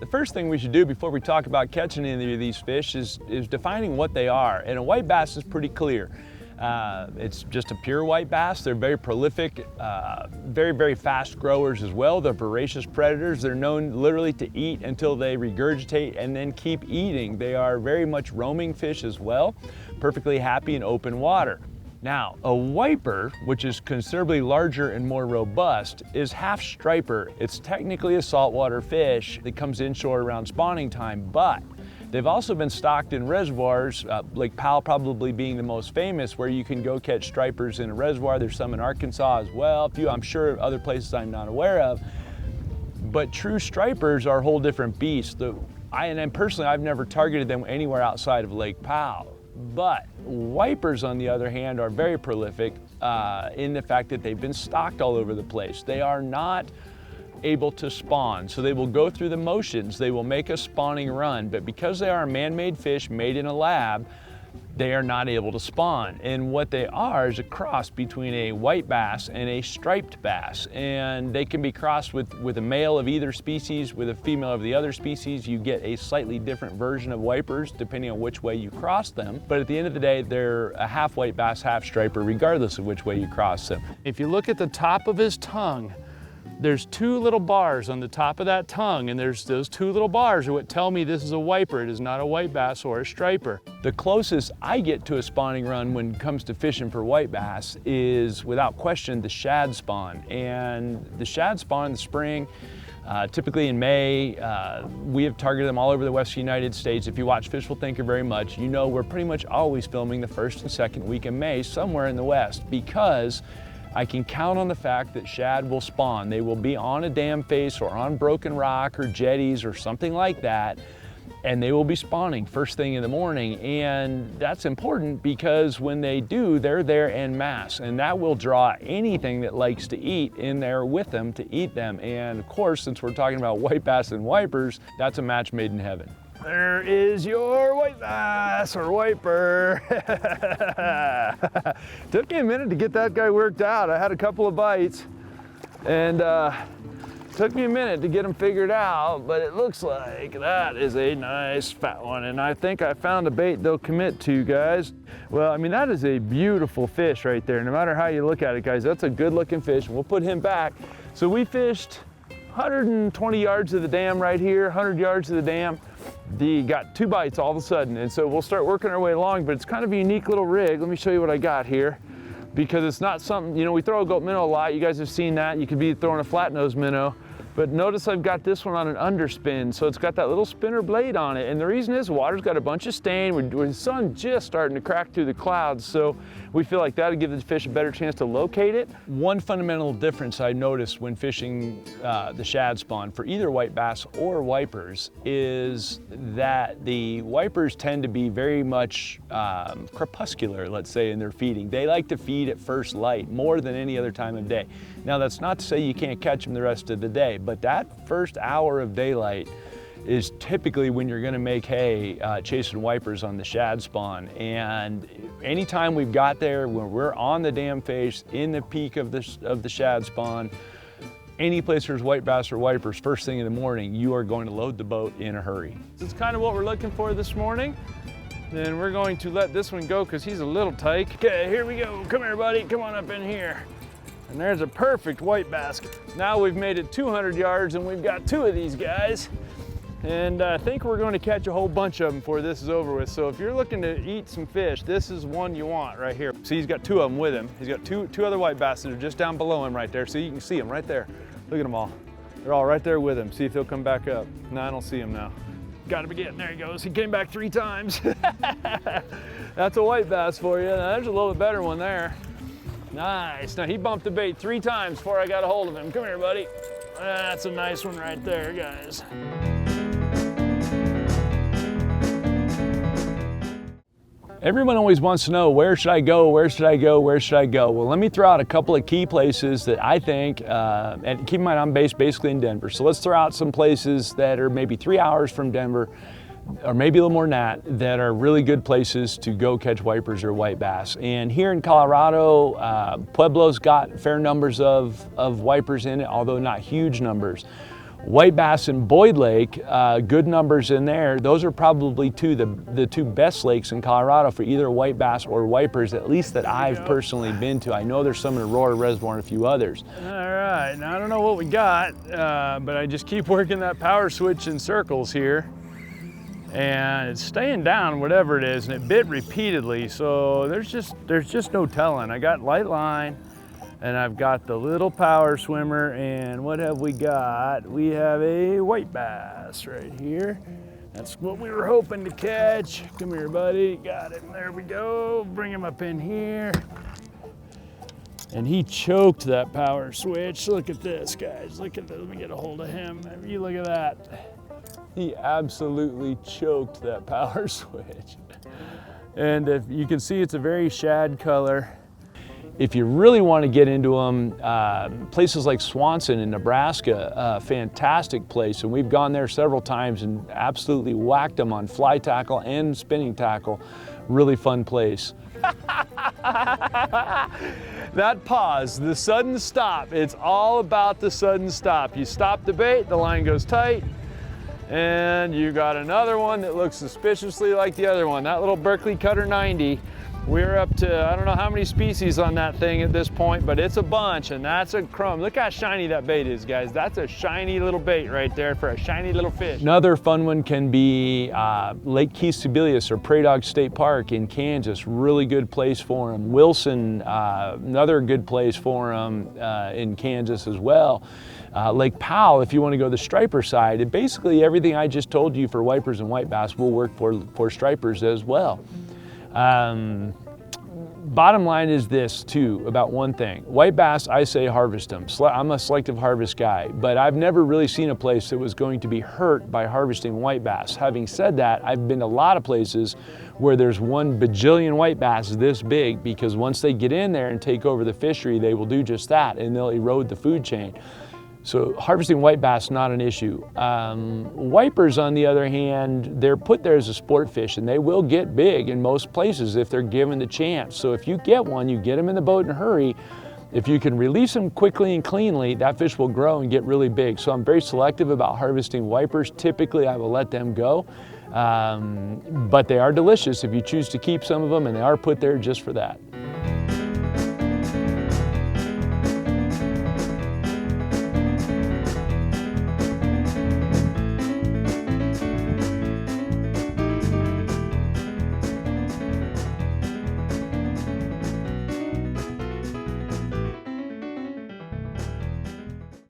The first thing we should do before we talk about catching any of these fish is defining what they are. And a white bass is pretty clear. It's just a pure white bass. They're very prolific, very fast growers as well. They're voracious predators. They're known literally to eat until they regurgitate and then keep eating. They are very much roaming fish as well, perfectly happy in open water. Now, a wiper, which is considerably larger and more robust, is half striper. It's technically a saltwater fish that comes inshore around spawning time, but they've also been stocked in reservoirs, Lake Powell probably being the most famous, where you can go catch stripers in a reservoir. There's some in Arkansas as well, a few I'm sure other places I'm not aware of. But true stripers are a whole different beast. And personally, I've never targeted them anywhere outside of Lake Powell. But wipers, on the other hand, are very prolific in the fact that they've been stocked all over the place. They are not able to spawn, so they will go through the motions. They will make a spawning run, but because they are a man-made fish made in a lab, they are not able to spawn. And what they are is a cross between a white bass and a striped bass. And they can be crossed with a male of either species, with a female of the other species. You get a slightly different version of wipers depending on which way you cross them. But at the end of the day, they're a half white bass, half striper, regardless of which way you cross them. If you look at the top of his tongue, there's two little bars on the top of that tongue, and there's those two little bars are what tell me this is a wiper. It is not a white bass or a striper. The closest I get to a spawning run when it comes to fishing for white bass is, without question, the shad spawn. And the shad spawn in the spring, typically in May, we have targeted them all over the western United States. If you watch Fish Will Thank You Very Much, you know we're pretty much always filming the first and second week in May somewhere in the west, because I can count on the fact that shad will spawn. They will be on a dam face or on broken rock or jetties or something like that, and they will be spawning first thing in the morning. And that's important because when they do, they're there en masse, and that will draw anything that likes to eat in there with them to eat them. And of course, since we're talking about white bass and wipers, that's a match made in heaven. There is your white bass or wiper. Took me a minute to get that guy worked out. I had a couple of bites, and took me a minute to get him figured out, but it looks like that is a nice fat one, and I think I found a bait they'll commit to, guys. Well, I mean, that is a beautiful fish right there. No matter how you look at it, guys, that's a good looking fish, and we'll put him back. So we fished 120 yards of the dam right here, 100 yards of the dam. Got 2 bites all of a sudden, and so we'll start working our way along, but it's kind of a unique little rig. Let me show you what I got here, because it's not something, you know, we throw a goat minnow a lot. You guys have seen that. You could be throwing a flat nose minnow, but notice I've got this one on an underspin, so it's got that little spinner blade on it. And the reason is, water's got a bunch of stain. The sun's just starting to crack through the clouds, so we feel like that'll give the fish a better chance to locate it. One fundamental difference I noticed when fishing the shad spawn for either white bass or wipers is that the wipers tend to be very much crepuscular, let's say, in their feeding. They like to feed at first light more than any other time of day. Now, that's not to say you can't catch them the rest of the day, but that first hour of daylight is typically when you're gonna make hay chasing wipers on the shad spawn. And anytime we've got there, when we're on the dam face, in the peak of the shad spawn, any place there's white bass or wipers first thing in the morning, you are going to load the boat in a hurry. This is kind of what we're looking for this morning. Then we're going to let this one go because he's a little tight. Okay, here we go. Come here, buddy. Come on up in here. And there's a perfect white bass. Now we've made it 200 yards and we've got 2 of these guys. And I think we're going to catch a whole bunch of them before this is over with. So if you're looking to eat some fish, this is one you want right here. See, he's got 2 of them with him. He's got two other white bass that are just down below him right there. So you can see them right there. Look at them all. They're all right there with him. See if they'll come back up. No, I don't see him now. Got him again. There he goes. He came back 3 times. That's a white bass for you. Now, there's a little bit better one there. Nice. Now he bumped the bait 3 times before I got a hold of him. Come here, buddy. That's a nice one right there, guys. Everyone always wants to know, where should I go, where should I go, where should I go? Well, let me throw out a couple of key places that I think, and keep in mind I'm based basically in Denver, so let's throw out some places that are maybe 3 hours from Denver, or maybe a little more than that are really good places to go catch wipers or white bass. And here in Colorado, Pueblo's got fair numbers of wipers in it, although not huge numbers. White bass in Boyd Lake, good numbers in there. Those are probably the two best lakes in Colorado for either white bass or wipers, at least that I've personally been to. I know there's some in Aurora Reservoir and a few others. All right, now I don't know what we got, but I just keep working that power switch in circles here. And it's staying down, whatever it is, and it bit repeatedly, so there's just no telling. I got light line, and I've got the little power swimmer, and what have we got? We have a white bass right here. That's what we were hoping to catch. Come here, buddy. Got him. There we go. Bring him up in here. And he choked that power switch. Look at this, guys. Look at this. Let me get a hold of him. You look at that. He absolutely choked that power switch. And if you can see, it's a very shad color. If you really want to get into them, places like Swanson in Nebraska, a fantastic place, and we've gone there several times and absolutely whacked them on fly tackle and spinning tackle. Really fun place. That pause, the sudden stop, it's all about the sudden stop. You stop the bait, the line goes tight, and you got another one that looks suspiciously like the other one. That little Berkeley Cutter 90. We're up to, I don't know how many species on that thing at this point, but it's a bunch, and that's a crumb. Look how shiny that bait is, guys. That's a shiny little bait right there for a shiny little fish. Another fun one can be Lake Keith Sibelius or Prairie Dog State Park in Kansas. Really good place for them. Wilson, another good place for them in Kansas as well. Lake Powell, if you want to go the striper side, and basically everything I just told you for wipers and white bass will work for stripers as well. Bottom line is this too, about one thing. White bass, I say harvest them. I'm a selective harvest guy, but I've never really seen a place that was going to be hurt by harvesting white bass. Having said that, I've been to a lot of places where there's 1 bajillion white bass this big, because once they get in there and take over the fishery, they will do just that, and they'll erode the food chain. So harvesting white bass, not an issue. Wipers, on the other hand, they're put there as a sport fish, and they will get big in most places if they're given the chance. So if you get one, you get them in the boat in a hurry. If you can release them quickly and cleanly, that fish will grow and get really big. So I'm very selective about harvesting wipers. Typically, I will let them go. But they are delicious if you choose to keep some of them, and they are put there just for that.